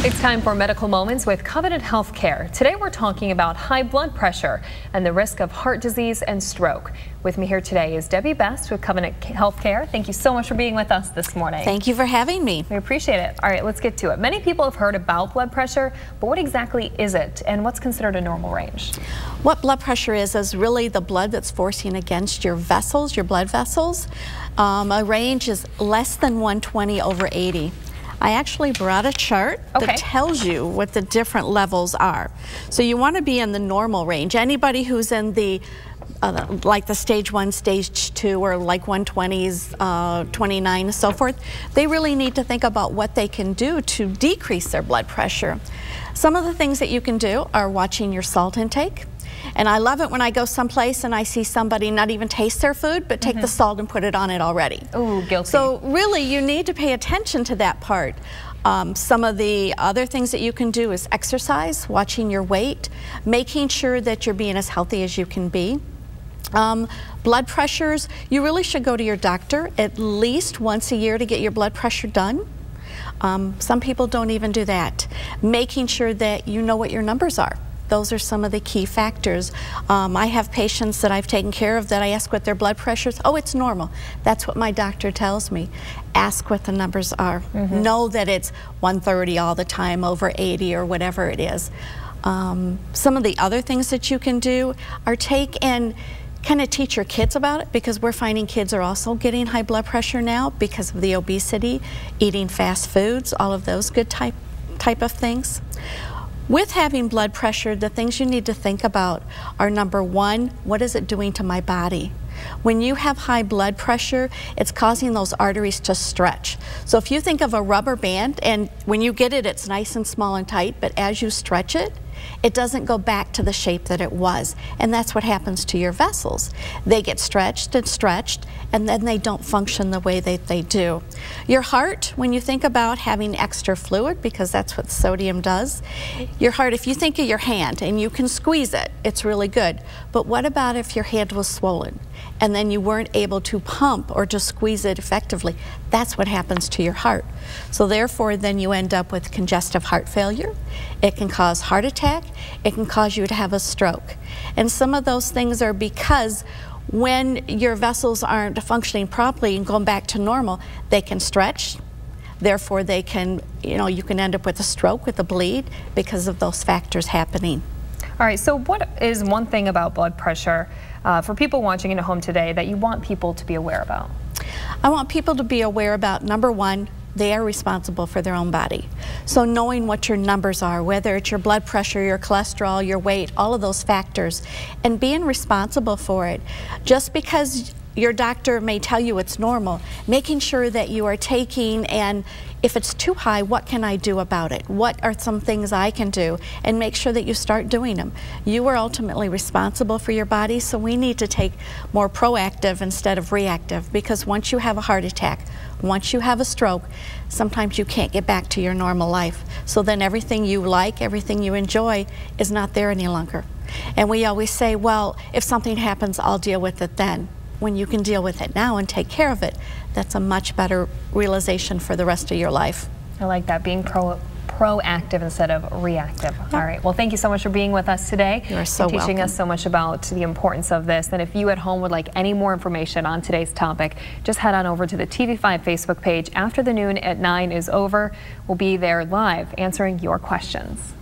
It's time for Medical Moments with Covenant Healthcare. Today we're talking about high blood pressure and the risk of heart disease and stroke. With me here today is Debbie Best with Covenant Healthcare. Thank you so much for being with us this morning. Thank you for having me. We appreciate it. All right, let's get to it. Many people have heard about blood pressure, but what exactly is it and what's considered a normal range? What blood pressure is really the blood that's forcing against your vessels, your blood vessels. A range is less than 120/80. I actually brought a chart that tells you what the different levels are. So you want to be in the normal range. Anybody who's in the like the stage 1, stage 2, or like 120s, 29, and so forth, they really need to think about what they can do to decrease their blood pressure. Some of the things that you can do are watching your salt intake. And I love it when I go someplace and I see somebody not even taste their food, but take the salt and put it on it already. Ooh, guilty. So really, you need to pay attention to that part. Some of the other things that you can do is exercise, watching your weight, making sure that you're being as healthy as you can be. Blood pressures, you really should go to your doctor at least once a year to get your blood pressure done. Some people don't even do that. Making sure that you know what your numbers are. Those are some of the key factors. I have patients that I've taken care of that I ask what their blood pressure is. Oh, it's normal. That's what my doctor tells me. Ask what the numbers are. Know that it's 130 all the time, over 80 or whatever it is. Some of the other things that you can do are take and kind of teach your kids about it, because we're finding kids are also getting high blood pressure now because of the obesity, eating fast foods, all of those good type of things. With having blood pressure, the things you need to think about are, number one, what is it doing to my body? When you have high blood pressure, it's causing those arteries to stretch. So if you think of a rubber band, and when you get it, it's nice and small and tight, but as you stretch it, it doesn't go back to the shape that it was. And that's what happens to your vessels. They get stretched and stretched, and then they don't function the way that they do. Your heart, when you think about having extra fluid, because that's what sodium does, your heart, if you think of your hand and you can squeeze it, it's really good. But what about if your hand was swollen and then you weren't able to pump or to squeeze it effectively? That's what happens to your heart. So therefore, then you end up with congestive heart failure. It can cause heart attack. It can cause you to have a stroke. And some of those things are because when your vessels aren't functioning properly and going back to normal, they can stretch. Therefore, they can, you can end up with a stroke, with a bleed, because of those factors happening. All right, so what is one thing about blood pressure for people watching at home today that you want people to be aware about? I want people to be aware about, number one, they are responsible for their own body. So knowing what your numbers are, whether it's your blood pressure, your cholesterol, your weight, all of those factors, and being responsible for it. Just because your doctor may tell you it's normal, making sure that you are taking, and if it's too high, what can I do about it? What are some things I can do? And make sure that you start doing them. You are ultimately responsible for your body, so we need to take more proactive instead of reactive, because once you have a heart attack, once you have a stroke, sometimes you can't get back to your normal life. So then everything you like, everything you enjoy is not there any longer. And we always say, well, if something happens, I'll deal with it then. When you can deal with it now and take care of it, that's a much better realization for the rest of your life. I like that, being proactive instead of reactive. Yep. All right, well, thank you so much for being with us today. You are so and teaching welcome. us so much about the importance of this. And if you at home would like any more information on today's topic, just head on over to the TV5 Facebook page. After the noon at 9 is over, we'll be there live answering your questions.